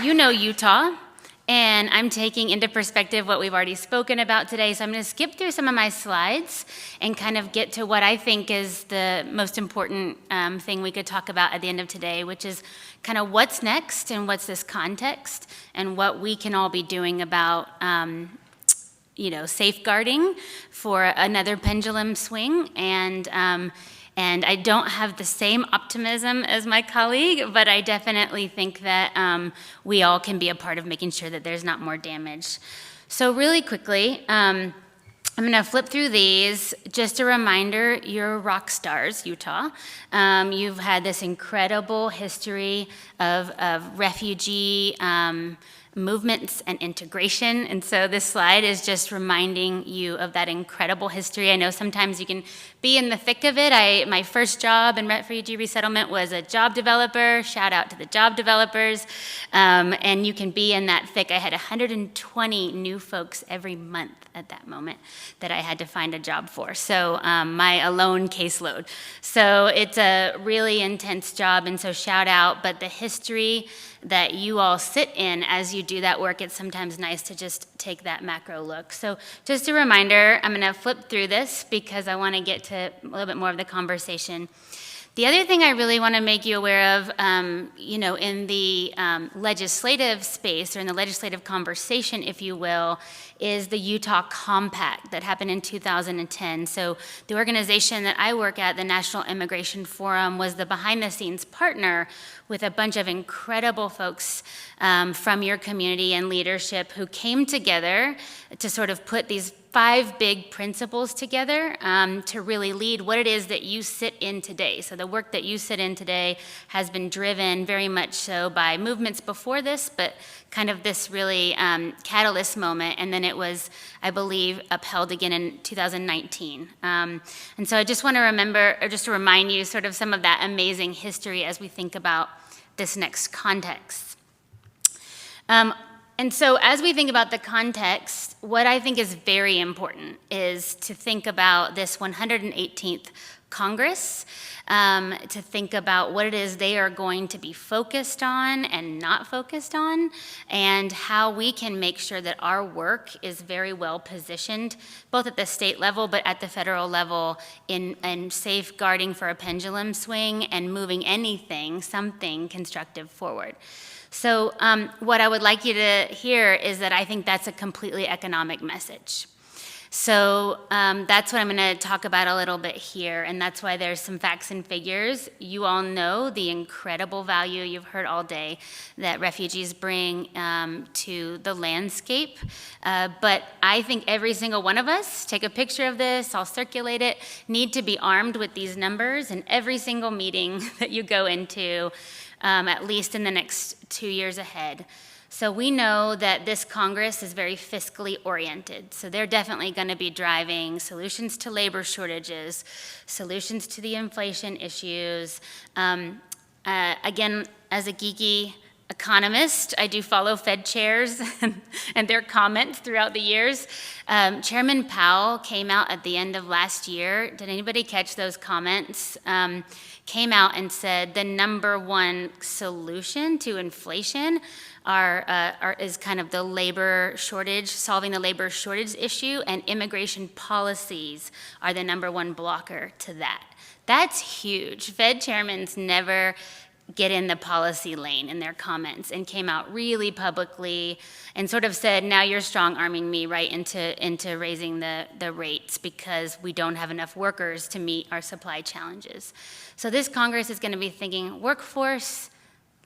you know Utah, and I'm taking into perspective what we've already spoken about today. So I'm going to skip through some of my slides and kind of get to what I think is the most important thing we could talk about at the end of today, which is kind of what's next and what's this context and what we can all be doing about safeguarding for another pendulum swing. And I don't have the same optimism as my colleague, but I definitely think that we all can be a part of making sure that there's not more damage. So really quickly, I'm going to flip through these. Just a reminder, you're rock stars, Utah. You've had this incredible history of refugee movements and integration. And so this slide is just reminding you of that incredible history. I know sometimes you can be in the thick of it. My first job in refugee resettlement was a job developer. Shout out to the job developers. And you can be in that thick. I had 120 new folks every month at that moment that I had to find a job for. So my alone caseload. So it's a really intense job. And so shout out, but the history that you all sit in as you do that work, it's sometimes nice to just take that macro look. So just a reminder, I'm going to flip through this because I want to get to a little bit more of the conversation. The other thing I really want to make you aware of, in the legislative space or in the legislative conversation, if you will, is the Utah Compact that happened in 2010. So the organization that I work at, the National Immigration Forum, was the behind-the-scenes partner with a bunch of incredible folks from your community and leadership who came together to sort of put these 5 big principles together to really lead what it is that you sit in today. So the work that you sit in today has been driven very much so by movements before this, but kind of this really catalyst moment. And then it was, I believe, upheld again in 2019. And so I just want to remember, or just to remind you sort of some of that amazing history as we think about this next context. And so as we think about the context, what I think is very important is to think about this 118th Congress, to think about what it is they are going to be focused on and not focused on, and how we can make sure that our work is very well positioned, both at the state level but at the federal level, in safeguarding for a pendulum swing and moving something constructive forward. So what I would like you to hear is that I think that's a completely economic message. So that's what I'm going to talk about a little bit here, and that's why there's some facts and figures. You all know the incredible value you've heard all day that refugees bring to the landscape, but I think every single one of us, take a picture of this, I'll circulate it, need to be armed with these numbers in every single meeting that you go into, at least in the next 2 years ahead. So we know that this Congress is very fiscally oriented. So they're definitely going to be driving solutions to labor shortages, solutions to the inflation issues. Again, as a geeky economist, I do follow Fed chairs and their comments throughout the years. Chairman Powell came out at the end of last year. Did anybody catch those comments? Came out and said the number one solution to inflation is kind of the labor shortage, solving the labor shortage issue, and immigration policies are the number one blocker to that. That's huge. Fed chairmen never get in the policy lane in their comments and came out really publicly and sort of said, now you're strong-arming me right into raising the rates because we don't have enough workers to meet our supply challenges. So this Congress is going to be thinking workforce,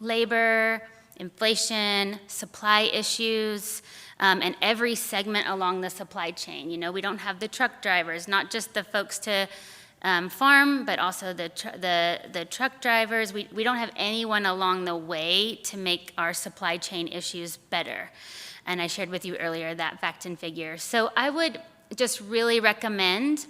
labor, inflation, supply issues, and every segment along the supply chain. You know, we don't have the truck drivers, not just the folks to farm, but also the truck drivers. We don't have anyone along the way to make our supply chain issues better. And I shared with you earlier that fact and figure. So I would just really recommend,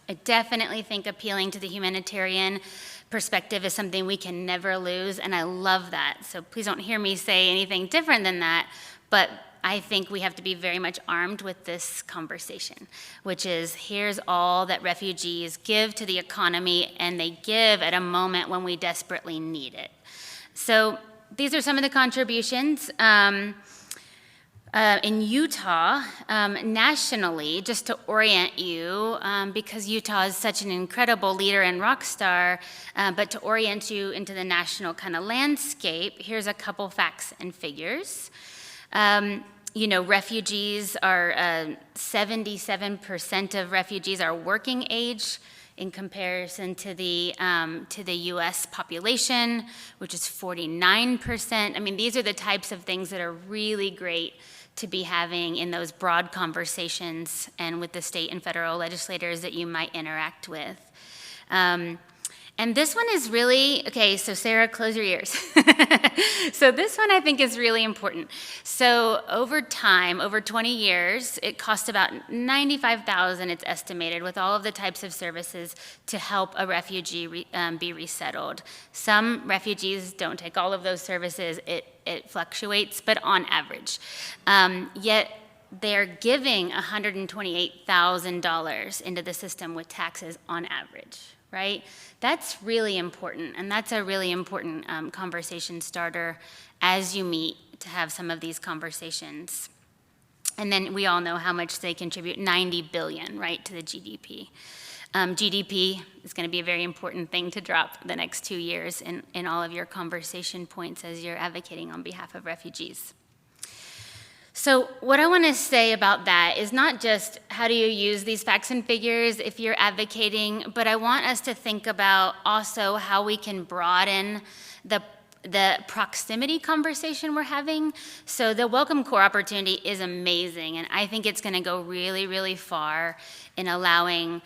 I definitely think appealing to the humanitarian perspective is something we can never lose, and I love that. So please don't hear me say anything different than that, but I think we have to be very much armed with this conversation, which is here's all that refugees give to the economy, and they give at a moment when we desperately need it. So these are some of the contributions. In Utah, nationally, just to orient you, because Utah is such an incredible leader and rock star, but to orient you into the national kind of landscape, here's a couple facts and figures. Refugees are 77% of refugees are working age in comparison to the U.S. population, which is 49%. I mean, these are the types of things that are really great to be having in those broad conversations and with the state and federal legislators that you might interact with. And this one is really, okay, so Sarah, close your ears. So this one I think is really important. So over time, over 20 years, it costs about $95,000, it's estimated, with all of the types of services to help a refugee be resettled. Some refugees don't take all of those services. It fluctuates, but on average. Yet they're giving $128,000 into the system with taxes on average. Right? That's really important, and that's a really important conversation starter as you meet to have some of these conversations. And then we all know how much they contribute, $90 billion, right, to the GDP. GDP is going to be a very important thing to drop the next 2 years in all of your conversation points as you're advocating on behalf of refugees. So what I want to say about that is not just how do you use these facts and figures if you're advocating, but I want us to think about also how we can broaden the proximity conversation we're having. So the Welcome Corps opportunity is amazing, and I think it's going to go really, really far in allowing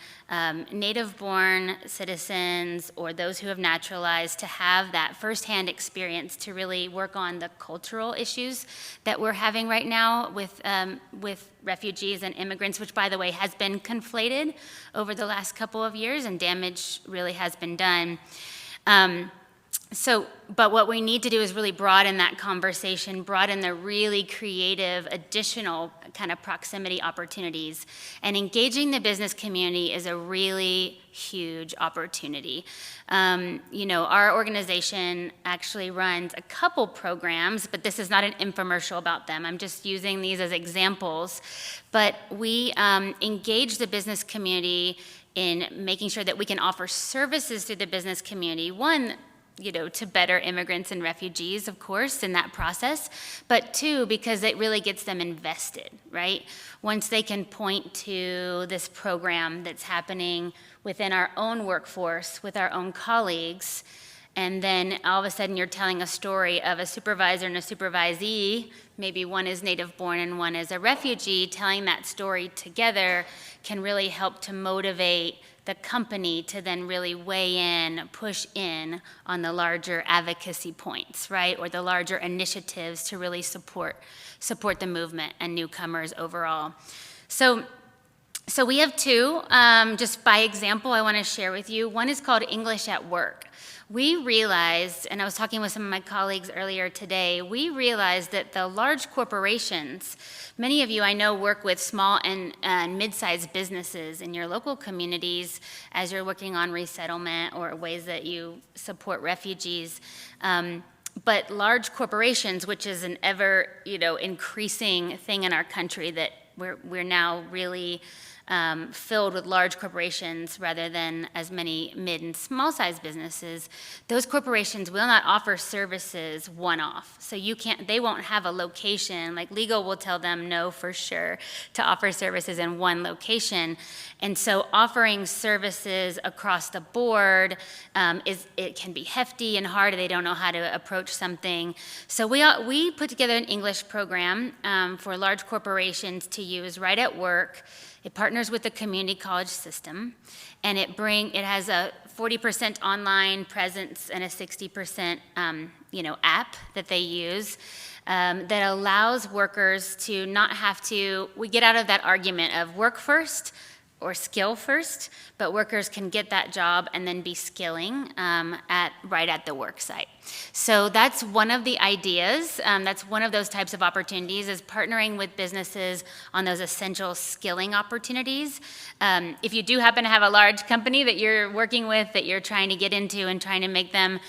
native-born citizens or those who have naturalized to have that firsthand experience to really work on the cultural issues that we're having right now with refugees and immigrants, which, by the way, has been conflated over the last couple of years, and damage really has been done. But what we need to do is really broaden that conversation, broaden the really creative, additional kind of proximity opportunities. And engaging the business community is a really huge opportunity. Our organization actually runs a couple programs, but this is not an infomercial about them. I'm just using these as examples. But we engage the business community in making sure that we can offer services to the business community. One, to better immigrants and refugees, of course, in that process, but two, because it really gets them invested, right? Once they can point to this program that's happening within our own workforce, with our own colleagues, and then all of a sudden you're telling a story of a supervisor and a supervisee, maybe one is native born and one is a refugee, telling that story together can really help to motivate the company to then really weigh in, push in on the larger advocacy points, right? Or the larger initiatives to really support the movement and newcomers overall. So we have two, just by example, I want to share with you. One is called English at Work. We realized, and I was talking with some of my colleagues earlier today, we realized that the large corporations, many of you I know work with small and mid-sized businesses in your local communities as you're working on resettlement or ways that you support refugees. But large corporations, which is an ever increasing thing in our country, that we're now really filled with large corporations rather than as many mid and small-sized businesses, those corporations will not offer services one-off. So they won't have a location, like legal will tell them no for sure to offer services in one location. And so offering services across the board, it can be hefty and hard. They don't know how to approach something. So we put together an English program for large corporations to use right at work. It partners with the community college system, and it has a 40% online presence and a 60% app that they use that allows workers to not have to. We get out of that argument of work first or skill first, but workers can get that job and then be skilling right at the work site. So that's one of the ideas. That's one of those types of opportunities, is partnering with businesses on those essential skilling opportunities. If you do happen to have a large company that you're working with, that you're trying to get into and trying to make them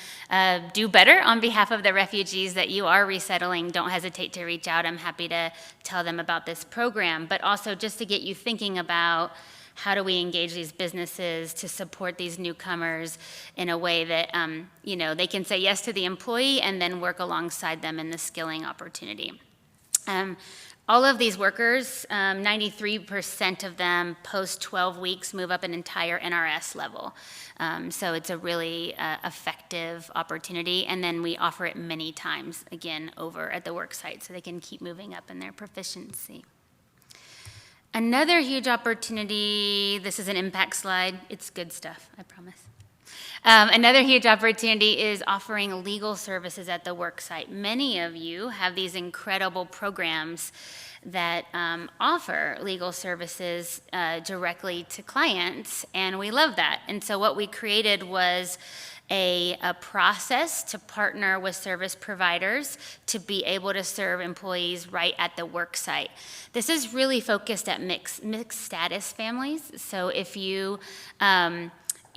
do better on behalf of the refugees that you are resettling, don't hesitate to reach out. I'm happy to tell them about this program, but also just to get you thinking about how do we engage these businesses to support these newcomers in a way that they can say yes to the employee and then work alongside them in the skilling opportunity. All of these workers, 93% of them post 12 weeks move up an entire NRS level. So it's a really effective opportunity. And then we offer it many times, again, over at the work site so they can keep moving up in their proficiency. Another huge opportunity, this is an impact slide. It's good stuff, I promise. Another huge opportunity is offering legal services at the work site. Many of you have these incredible programs that offer legal services directly to clients, and we love that. And so what we created was a process to partner with service providers to be able to serve employees right at the work site. This is really focused at mixed status families. So if you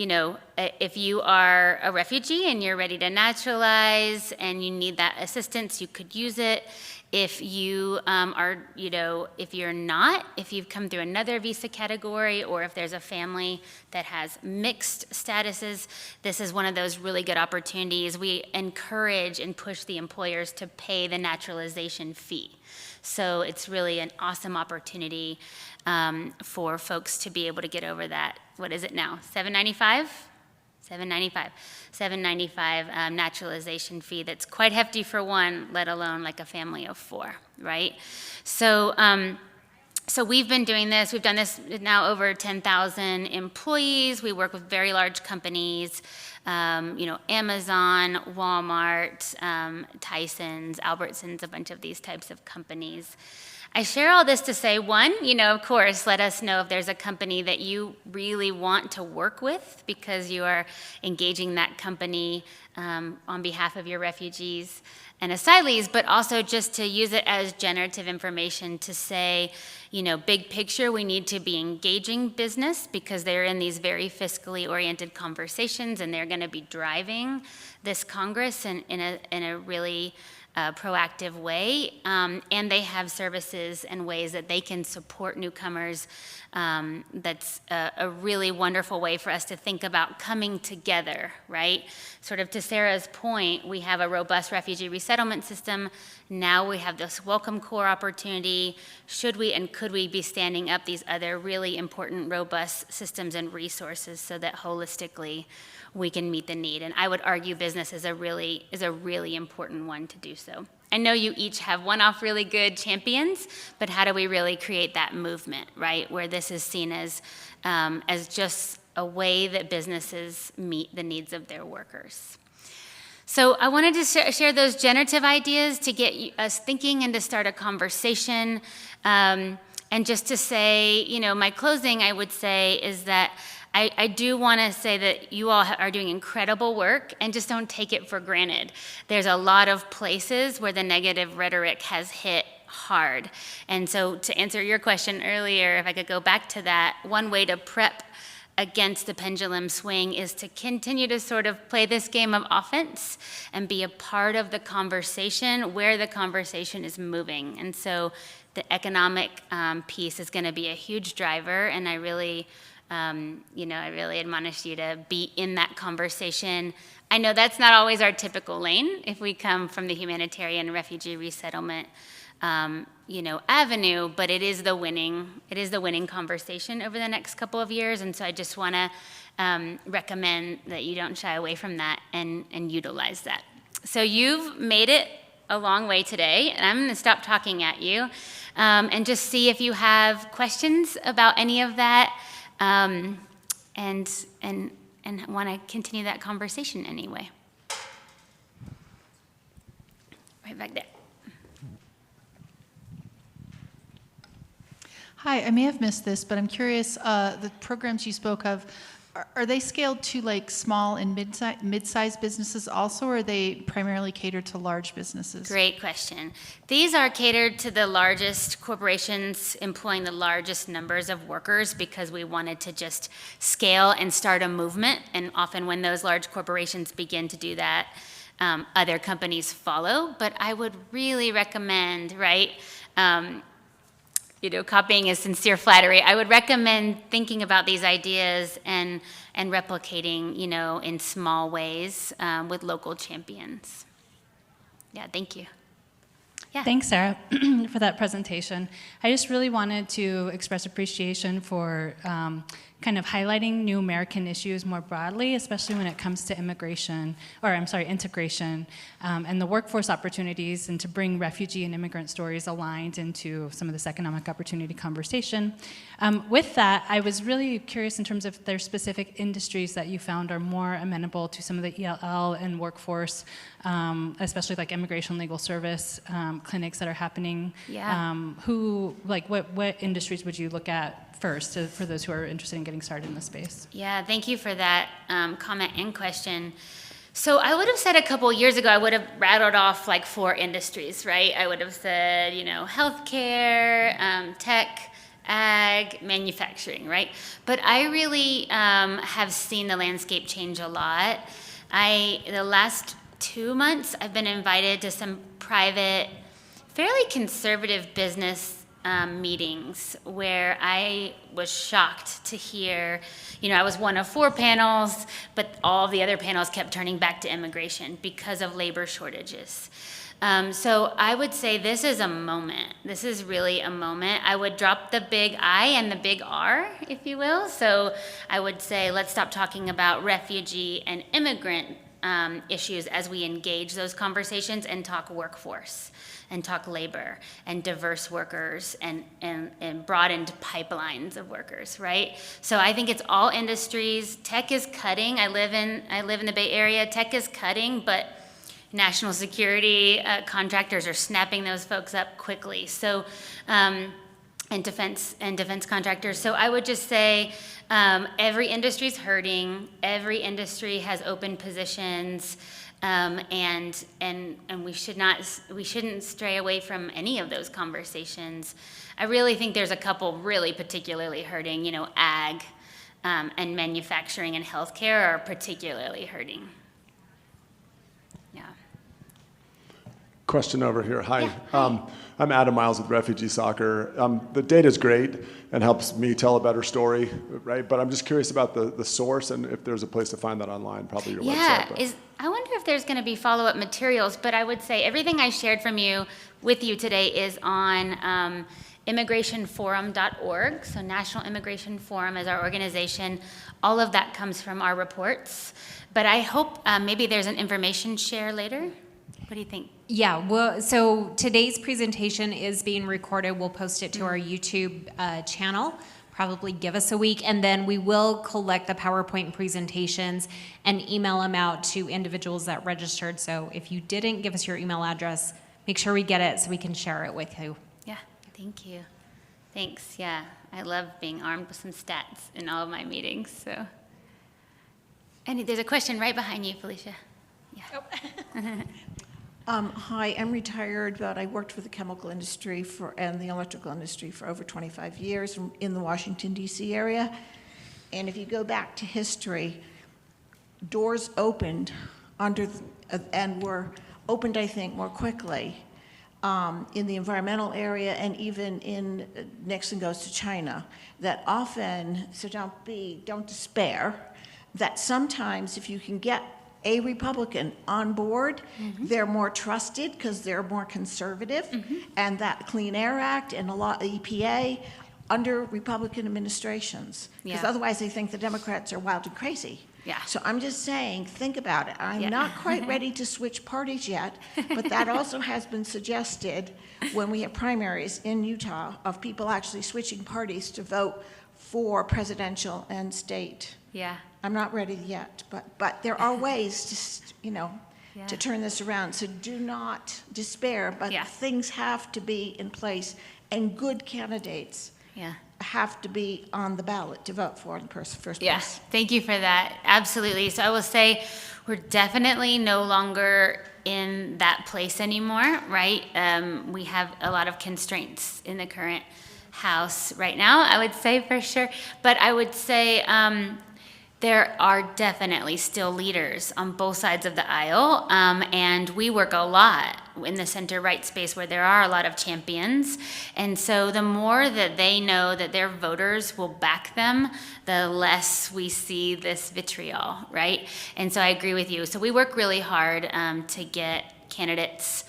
if you are a refugee and you're ready to naturalize and you need that assistance, you could use it. If you if you're not, if you've come through another visa category, or if there's a family that has mixed statuses, this is one of those really good opportunities. We encourage and push the employers to pay the naturalization fee. So it's really an awesome opportunity for folks to be able to get over that. What is it now? $795 naturalization fee. That's quite hefty for one, let alone like a family of four, right? So we've been doing this. We've done this now over 10,000 employees. We work with very large companies, Amazon, Walmart, Tyson's, Albertsons, a bunch of these types of companies. I share all this to say, one, of course, let us know if there's a company that you really want to work with because you are engaging that company on behalf of your refugees and asylees, but also just to use it as generative information to say, big picture, we need to be engaging business because they're in these very fiscally oriented conversations and they're going to be driving this Congress in a really proactive way, and they have services and ways that they can support newcomers. That's a really wonderful way for us to think about coming together, right? Sort of to Sarah's point, we have a robust refugee resettlement system. Now we have this Welcome Corps opportunity. Should we and could we be standing up these other really important, robust systems and resources so that holistically we can meet the need? And I would argue business is a really important one to do so. I know you each have one-off really good champions, but how do we really create that movement, right? Where this is seen as just a way that businesses meet the needs of their workers. So I wanted to share those generative ideas to get us thinking and to start a conversation. And just to say, my closing, I would say, is that I do want to say that you all are doing incredible work, and just don't take it for granted. There's a lot of places where the negative rhetoric has hit hard. And so to answer your question earlier, if I could go back to that, one way to prep against the pendulum swing is to continue to sort of play this game of offense and be a part of the conversation where the conversation is moving. And so the economic piece is going to be a huge driver, and I really admonish you to be in that conversation. I know that's not always our typical lane if we come from the humanitarian refugee resettlement, avenue, but it is the winning conversation over the next couple of years. And so I just want to recommend that you don't shy away from that and utilize that. So you've made it a long way today, and I'm going to stop talking at you and just see if you have questions about any of that. And want to continue that conversation anyway. Right back there. Hi, I may have missed this, but I'm curious, the programs you spoke of, are they scaled to like small and mid-sized businesses also, or are they primarily catered to large businesses? Great question. These are catered to the largest corporations employing the largest numbers of workers because we wanted to just scale and start a movement. And often when those large corporations begin to do that, other companies follow. But I would really recommend, right? Copying is sincere flattery. I would recommend thinking about these ideas and replicating, in small ways with local champions. Yeah, thank you. Yeah. Thanks, Sarah, for that presentation. I just really wanted to express appreciation for kind of highlighting new American issues more broadly, especially when it comes to integration, and the workforce opportunities, and to bring refugee and immigrant stories aligned into some of this economic opportunity conversation. With that, I was really curious in terms of their specific industries that you found are more amenable to some of the ELL and workforce, especially like immigration legal service clinics that are happening. Yeah. What industries would you look at first for those who are interested in getting started in the space? Yeah, thank you for that comment and question. So I would have said a couple years ago, I would have rattled off like 4 industries, right? I would have said, healthcare, tech, ag, manufacturing, right? But I really have seen the landscape change a lot. The last 2 months, I've been invited to some private, fairly conservative business meetings where I was shocked to hear, I was one of 4 panels, but all the other panels kept turning back to immigration because of labor shortages. So I would say this is a moment. This is really a moment. I would drop the big I and the big R, if you will. So I would say let's stop talking about refugee and immigrant issues as we engage those conversations and talk workforce and talk labor and diverse workers and broadened pipelines of workers, right? So I think it's all industries. Tech is cutting. I live in the Bay Area. Tech is cutting, but national security contractors are snapping those folks up quickly. So and defense contractors. So I would just say every industry is hurting. Every industry has open positions. And we shouldn't stray away from any of those conversations. I really think there's a couple really particularly hurting, ag and manufacturing and healthcare are particularly hurting. Yeah. Question over here. Hi. Yeah. I'm Adam Miles with Refugee Soccer. The data is great and helps me tell a better story, right? But I'm just curious about the source and if there's a place to find that online, probably your website. Yeah, I wonder if there's going to be follow-up materials, but I would say everything I shared with you today is on immigrationforum.org. So National Immigration Forum is our organization. All of that comes from our reports. But I hope maybe there's an information share later. What do you think? Yeah, well, so today's presentation is being recorded. We'll post it to our YouTube channel. Probably give us a week, and then we will collect the PowerPoint presentations and email them out to individuals that registered. So if you didn't give us your email address, make sure we get it so we can share it with you. Yeah, thank you. Thanks, yeah. I love being armed with some stats in all of my meetings, so. And there's a question right behind you, Felicia. Yeah. Oh. Hi, I'm retired, but I worked for the chemical industry and the electrical industry for over 25 years in the Washington, D.C. area. And if you go back to history, doors opened and were opened, I think, more quickly in the environmental area and even in Nixon goes to China. That often, so don't despair, that sometimes if you can get a Republican on board, they're more trusted because they're more conservative, and that Clean Air Act and a lot of EPA under Republican administrations, because otherwise they think the Democrats are wild and crazy. Yeah. So I'm just saying, think about it. I'm not quite ready to switch parties yet, but that also has been suggested when we have primaries in Utah of people actually switching parties to vote for presidential and state. Yeah. I'm not ready yet, but there are ways to, to turn this around. So do not despair, but things have to be in place and good candidates have to be on the ballot to vote for in the first place. Yeah, thank you for that. Absolutely. So I will say we're definitely no longer in that place anymore, right? We have a lot of constraints in the current House right now, I would say for sure. But I would say there are definitely still leaders on both sides of the aisle, and we work a lot in the center-right space where there are a lot of champions. And so the more that they know that their voters will back them, the less we see this vitriol, right? And so I agree with you. So we work really hard to get candidates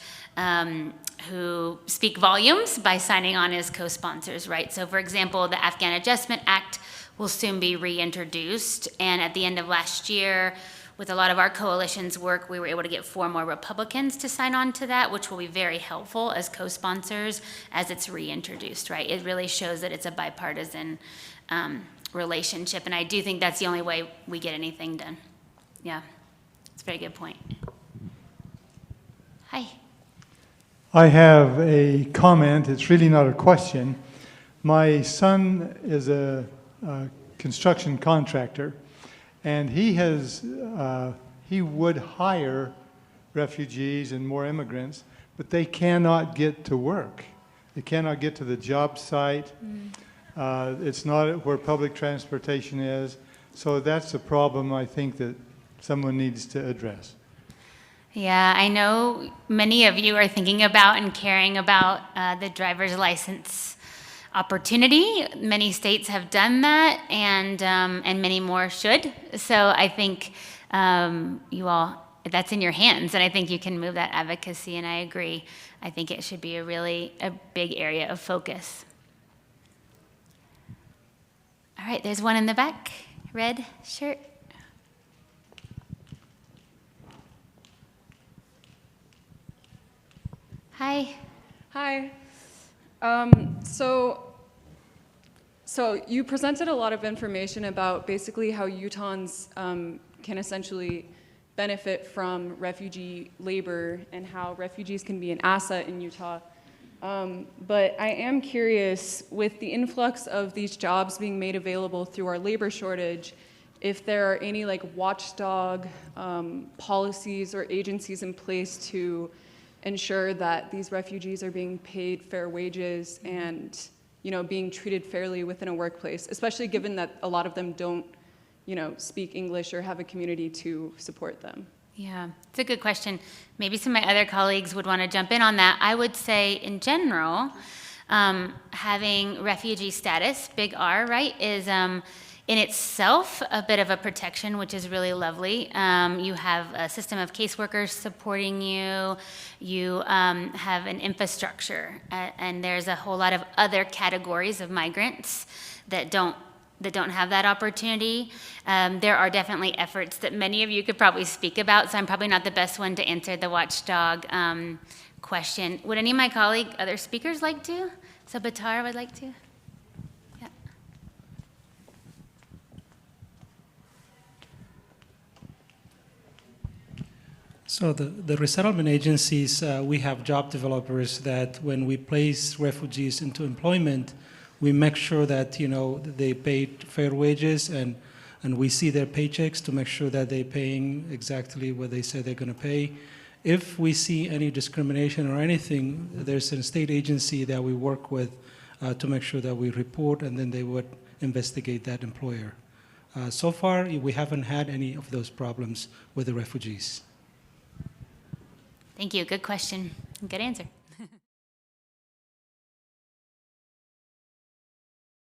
who speak volumes by signing on as co-sponsors, right? So for example, the Afghan Adjustment Act will soon be reintroduced. And at the end of last year, with a lot of our coalition's work, we were able to get 4 more Republicans to sign on to that, which will be very helpful as co-sponsors as it's reintroduced, right? It really shows that it's a bipartisan relationship. And I do think that's the only way we get anything done. Yeah, it's a very good point. Hi. I have a comment. It's really not a question. My son is a construction contractor, and he would hire refugees and more immigrants, but they cannot get to work. They cannot get to the job site. It's not where public transportation is. So that's a problem I think that someone needs to address. Yeah, I know many of you are thinking about and caring about the driver's license opportunity. Many states have done that, and many more should. So I think you all, that's in your hands, and I think you can move that advocacy, and I agree. I think it should be a big area of focus. All right, there's one in the back, red shirt. Hi. Hi. So you presented a lot of information about basically how Utahns can essentially benefit from refugee labor and how refugees can be an asset in Utah. But I am curious, with the influx of these jobs being made available through our labor shortage, if there are any like watchdog policies or agencies in place to ensure that these refugees are being paid fair wages and, you know, being treated fairly within a workplace, especially given that a lot of them don't, you know, speak English or have a community to support them. Yeah, it's a good question. Maybe some of my other colleagues would want to jump in on that. I would say in general, having refugee status, big R, right, is in itself a bit of a protection, which is really lovely. You have a system of caseworkers supporting you. You have an infrastructure, and there's a whole lot of other categories of migrants that don't have that opportunity. There are definitely efforts that many of you could probably speak about, so I'm probably not the best one to answer the watchdog question. Would any of my other speakers like to? So Batar would like to? Yeah. So the resettlement agencies, we have job developers that when we place refugees into employment, we make sure that, you know, they pay fair wages and we see their paychecks to make sure that they're paying exactly what they say they're going to pay. If we see any discrimination or anything, there's a state agency that we work with to make sure that we report, and then they would investigate that employer. So far, we haven't had any of those problems with the refugees. Thank you, good question, good answer.